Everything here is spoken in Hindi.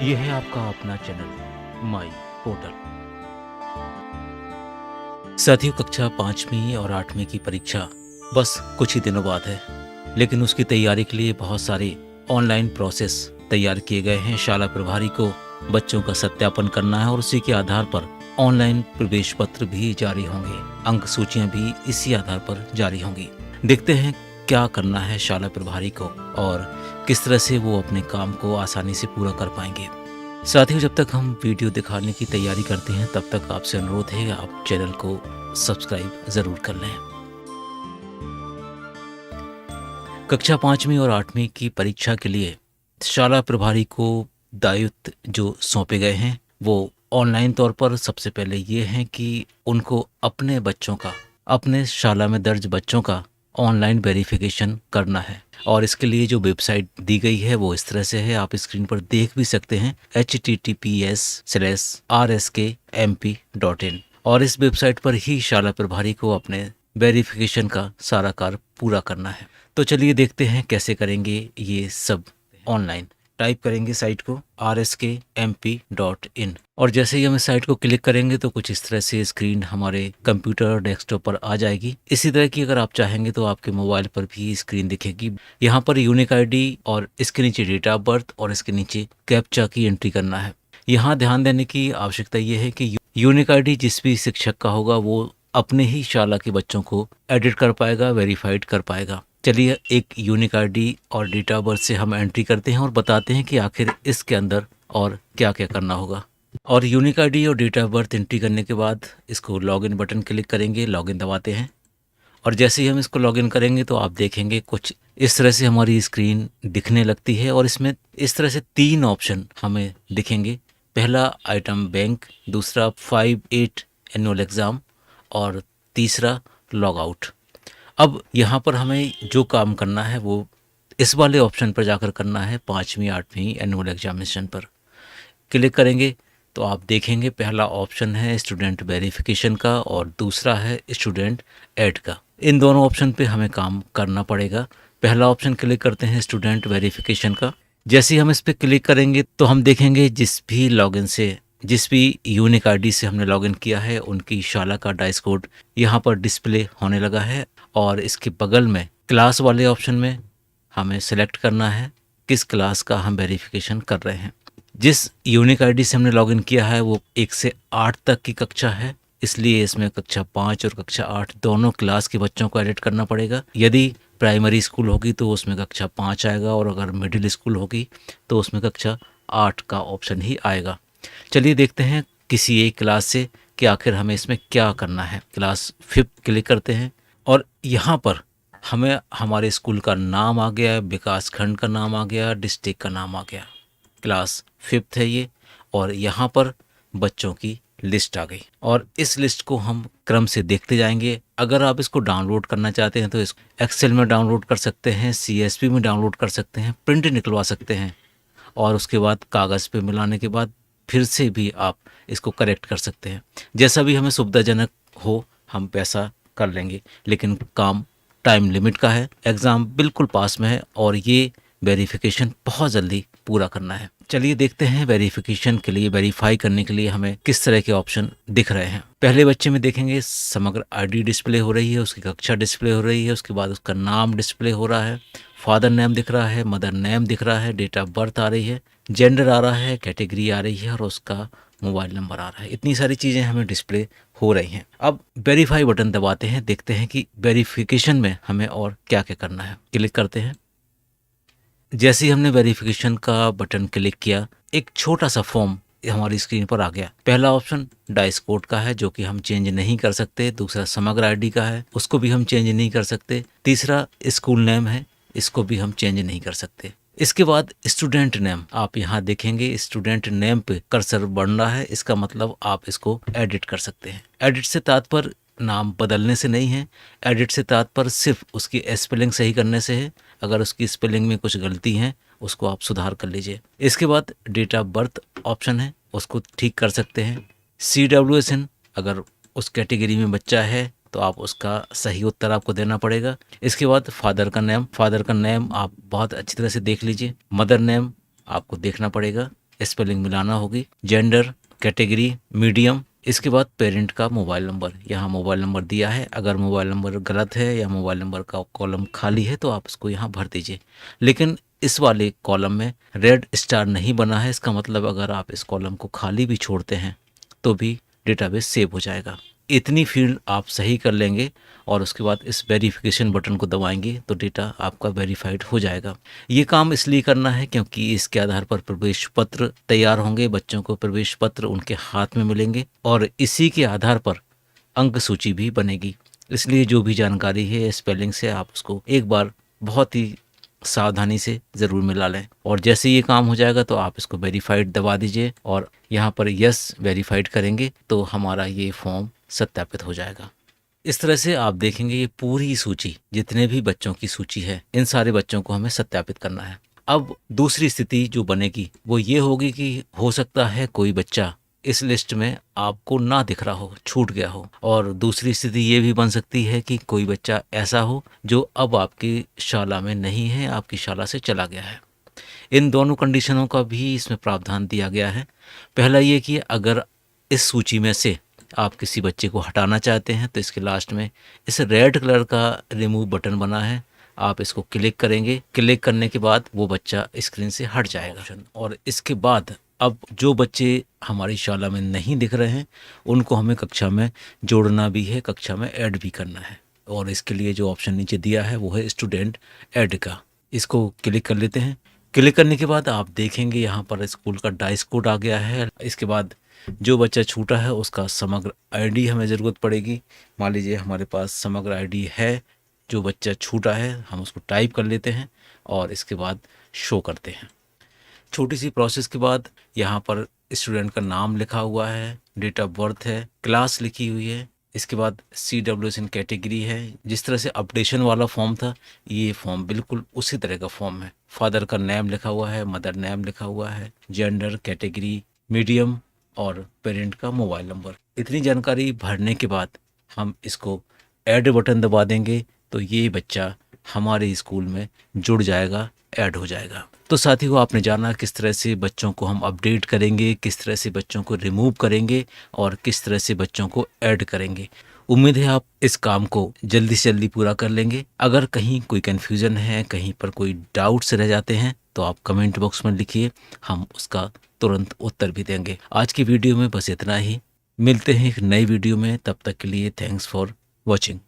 ये है आपका अपना चैनल माई पोर्टल। साथियों, कक्षा 5वीं और 8वीं की परीक्षा बस कुछ ही दिनों बाद है, लेकिन उसकी तैयारी के लिए बहुत सारे ऑनलाइन प्रोसेस तैयार किए गए हैं। शाला प्रभारी को बच्चों का सत्यापन करना है और उसी के आधार पर ऑनलाइन प्रवेश पत्र भी जारी होंगे। अंक सूचियां भी इसी आधार पर जारी होंगी। देखते हैं क्या करना है शाला प्रभारी को और किस तरह से वो अपने काम को आसानी से पूरा कर पाएंगे। साथियों, जब तक हम वीडियो दिखाने की तैयारी करते हैं तब तक आपसे अनुरोध है आप चैनल को सब्सक्राइब जरूर कर लें। कक्षा 5वीं और 8वीं की परीक्षा के लिए शाला प्रभारी को दायित्व जो सौंपे गए हैं वो ऑनलाइन तौर पर सबसे पहले ये हैं कि उनको अपने बच्चों का, अपने शाला में दर्ज बच्चों का ऑनलाइन वेरिफिकेशन करना है। और इसके लिए जो वेबसाइट दी गई है वो इस तरह से है, आप स्क्रीन पर देख भी सकते हैं, https:/rskmp.in। और इस वेबसाइट पर ही शाला प्रभारी को अपने वेरिफिकेशन का सारा कार्य पूरा करना है। तो चलिए देखते हैं कैसे करेंगे ये सब ऑनलाइन। टाइप करेंगे साइट को rskmp.in और जैसे ही हम इस साइट को क्लिक करेंगे तो कुछ इस तरह से स्क्रीन हमारे कंप्यूटर और डेस्कटॉप पर आ जाएगी। इसी तरह की अगर आप चाहेंगे तो आपके मोबाइल पर भी स्क्रीन दिखेगी। यहाँ पर यूनिक आईडी और इसके नीचे डेट ऑफ बर्थ और इसके नीचे कैप्चा की एंट्री करना है। यहाँ ध्यान देने की आवश्यकता ये है कि यूनिक आईडी जिस भी शिक्षक का होगा वो अपने ही शाला के बच्चों को एडिट कर पाएगा, वेरीफाइड कर पाएगा। चलिए एक यूनिक आईडी और डेट ऑफ बर्थ से हम एंट्री करते हैं और बताते हैं कि आखिर इसके अंदर और क्या क्या करना होगा। और यूनिक आईडी और डेट ऑफ बर्थ एंट्री करने के बाद इसको लॉगिन बटन क्लिक करेंगे, लॉगिन दबाते हैं और जैसे ही हम इसको लॉगिन करेंगे तो आप देखेंगे कुछ इस तरह से हमारी स्क्रीन दिखने लगती है और इसमें इस तरह से 3 ऑप्शन हमें दिखेंगे। पहला आइटम बैंक, दूसरा 5/8 एनुअल एग्ज़ाम और तीसरा लॉग आउट। अब यहाँ पर हमें जो काम करना है वो इस वाले ऑप्शन पर जाकर करना है, 5वीं 8वीं एनुअल एग्जामिनेशन पर क्लिक करेंगे तो आप देखेंगे पहला ऑप्शन है स्टूडेंट वेरिफिकेशन का और दूसरा है स्टूडेंट ऐड का। इन दोनों ऑप्शन पे हमें काम करना पड़ेगा। पहला ऑप्शन क्लिक करते हैं स्टूडेंट वेरिफिकेशन का। जैसे ही हम इस पर क्लिक करेंगे तो हम देखेंगे जिस भी यूनिक आईडी से हमने लॉगिन किया है उनकी शाला का डाइस कोड यहाँ पर डिस्प्ले होने लगा है और इसके बगल में क्लास वाले ऑप्शन में हमें सेलेक्ट करना है किस क्लास का हम वेरिफिकेशन कर रहे हैं। जिस यूनिक आईडी से हमने लॉगिन किया है वो 1 से 8 तक की कक्षा है, इसलिए इसमें कक्षा 5 और कक्षा 8 दोनों क्लास के बच्चों को एडिट करना पड़ेगा। यदि प्राइमरी स्कूल होगी तो उसमें कक्षा 5 आएगा और अगर मिडिल स्कूल होगी तो उसमें कक्षा 8 का ऑप्शन ही आएगा। चलिए देखते हैं किसी एक क्लास से कि आखिर हमें इसमें क्या करना है। क्लास 5 क्लिक करते हैं और यहाँ पर हमें हमारे स्कूल का नाम आ गया, विकास खंड का नाम आ गया, डिस्ट्रिक्ट का नाम आ गया। क्लास 5 है ये और यहाँ पर बच्चों की लिस्ट आ गई और इस लिस्ट को हम क्रम से देखते जाएंगे। अगर आप इसको डाउनलोड करना चाहते हैं तो इसको एक्सेल में डाउनलोड कर सकते हैं, CSV में डाउनलोड कर सकते हैं, प्रिंट निकलवा सकते हैं और उसके बाद कागज़ पे मिलाने के बाद फिर से भी आप इसको करेक्ट कर सकते हैं। जैसा भी हमें सुविधाजनक हो हम वैसा कर लेंगे, लेकिन काम टाइम लिमिट का है। एग्ज़ाम बिल्कुल पास में है और ये वेरिफिकेशन बहुत जल्दी पूरा करना है। चलिए देखते हैं वेरिफिकेशन के लिए, वेरीफाई करने के लिए हमें किस तरह के ऑप्शन दिख रहे हैं। पहले बच्चे में देखेंगे समग्र आईडी डिस्प्ले हो रही है, उसकी कक्षा डिस्प्ले हो रही है, उसके बाद उसका नाम डिस्प्ले हो रहा है, फादर नेम दिख रहा है, मदर नेम दिख रहा है, डेट ऑफ बर्थ आ रही है, जेंडर आ रहा है, कैटेगरी आ रही है और उसका मोबाइल नंबर आ रहा है। इतनी सारी चीज़ें हमें डिस्प्ले हो रही हैं। अब वेरीफाई बटन दबाते हैं, देखते हैं कि वेरिफिकेशन में हमें और क्या क्या करना है। क्लिक करते हैं। जैसे ही हमने वेरिफिकेशन का बटन क्लिक किया एक छोटा सा फॉर्म हमारी स्क्रीन पर आ गया। पहला ऑप्शन डाइस कोड का है जो कि हम चेंज नहीं कर सकते, दूसरा समग्र आईडी का है उसको भी हम चेंज नहीं कर सकते, तीसरा स्कूल नेम है इसको भी हम चेंज नहीं कर सकते। इसके बाद स्टूडेंट नेम आप यहाँ देखेंगे, स्टूडेंट नेम पे कर्सर बढ़ रहा है, इसका मतलब आप इसको एडिट कर सकते हैं। एडिट से तात्पर्य नाम बदलने से नहीं है, एडिट से तात्पर्य सिर्फ उसकी स्पेलिंग सही करने से है। अगर उसकी स्पेलिंग में कुछ गलती है उसको आप सुधार कर लीजिए। इसके बाद डेट ऑफ बर्थ ऑप्शन है उसको ठीक कर सकते हैं। CWSN अगर उस कैटेगरी में बच्चा है तो आप उसका सही उत्तर आपको देना पड़ेगा। इसके बाद फादर का नेम आप बहुत अच्छी तरह से देख लीजिए। मदर नेम आपको देखना पड़ेगा। स्पेलिंग मिलाना होगी, जेंडर, कैटेगरी, मीडियम, इसके बाद पेरेंट का मोबाइल नंबर। यहाँ मोबाइल नंबर दिया है, अगर मोबाइल नंबर गलत है या मोबाइल नंबर का कॉलम खाली है तो आप इसको यहाँ भर दीजिए। लेकिन इस वाले कॉलम में रेड स्टार नहीं बना है, इसका मतलब अगर आप इस कॉलम को खाली भी छोड़ते हैं तो भी डेटाबेस सेव हो जाएगा। इतनी फील्ड आप सही कर लेंगे और उसके बाद इस वेरिफिकेशन बटन को दबाएंगे तो डेटा आपका वेरीफाइड हो जाएगा। ये काम इसलिए करना है क्योंकि इसके आधार पर प्रवेश पत्र तैयार होंगे, बच्चों को प्रवेश पत्र उनके हाथ में मिलेंगे और इसी के आधार पर अंक सूची भी बनेगी। इसलिए जो भी जानकारी है स्पेलिंग से आप उसको एक बार बहुत ही सावधानी से ज़रूर मिला लें और जैसे ये काम हो जाएगा तो आप इसको वेरीफाइड दबा दीजिए और यहाँ पर यस वेरीफाइड करेंगे तो हमारा ये फॉर्म सत्यापित हो जाएगा। इस तरह से आप देखेंगे ये पूरी सूची, जितने भी बच्चों की सूची है, इन सारे बच्चों को हमें सत्यापित करना है। अब दूसरी स्थिति जो बनेगी वो ये होगी कि हो सकता है कोई बच्चा इस लिस्ट में आपको ना दिख रहा हो, छूट गया हो, और दूसरी स्थिति ये भी बन सकती है कि कोई बच्चा ऐसा हो जो अब आपकी शाला में नहीं है, आपकी शाला से चला गया है। इन दोनों कंडीशनों का भी इसमें प्रावधान दिया गया है। पहला ये कि अगर इस सूची में से आप किसी बच्चे को हटाना चाहते हैं तो इसके लास्ट में इस रेड कलर का रिमूव बटन बना है, आप इसको क्लिक करेंगे। क्लिक करने के बाद वो बच्चा स्क्रीन से हट जाएगा और इसके बाद अब जो बच्चे हमारी शाला में नहीं दिख रहे हैं उनको हमें कक्षा में जोड़ना भी है, कक्षा में ऐड भी करना है और इसके लिए जो ऑप्शन नीचे दिया है वो है स्टूडेंट ऐड का। इसको क्लिक कर लेते हैं। क्लिक करने के बाद आप देखेंगे यहाँ पर स्कूल का डाइस कोड आ गया है। इसके बाद जो बच्चा छूटा है उसका समग्र आईडी हमें ज़रूरत पड़ेगी। मान लीजिए हमारे पास समग्र आईडी है, जो बच्चा छूटा है हम उसको टाइप कर लेते हैं और इसके बाद शो करते हैं। छोटी सी प्रोसेस के बाद यहाँ पर स्टूडेंट का नाम लिखा हुआ है, डेट ऑफ बर्थ है, क्लास लिखी हुई है, इसके बाद CWSN कैटेगरी है। जिस तरह से अपडेशन वाला फॉर्म था ये फॉर्म बिल्कुल उसी तरह का फॉर्म है। फादर का नेम लिखा हुआ है, मदर नेम लिखा हुआ है, जेंडर, कैटेगरी, मीडियम और पेरेंट का मोबाइल नंबर। इतनी जानकारी भरने के बाद हम इसको ऐड बटन दबा देंगे तो ये बच्चा हमारे स्कूल में जुड़ जाएगा, ऐड हो जाएगा। तो साथियों आपने जाना किस तरह से बच्चों को हम अपडेट करेंगे, किस तरह से बच्चों को रिमूव करेंगे और किस तरह से बच्चों को ऐड करेंगे। उम्मीद है आप इस काम को जल्दी से जल्दी पूरा कर लेंगे। अगर कहीं कोई कन्फ्यूज़न है, कहीं पर कोई डाउट्स रह जाते हैं तो आप कमेंट बॉक्स में लिखिए, हम उसका तुरंत उत्तर भी देंगे। आज की वीडियो में बस इतना ही। मिलते हैं एक नई वीडियो में, तब तक के लिए थैंक्स फॉर वॉचिंग।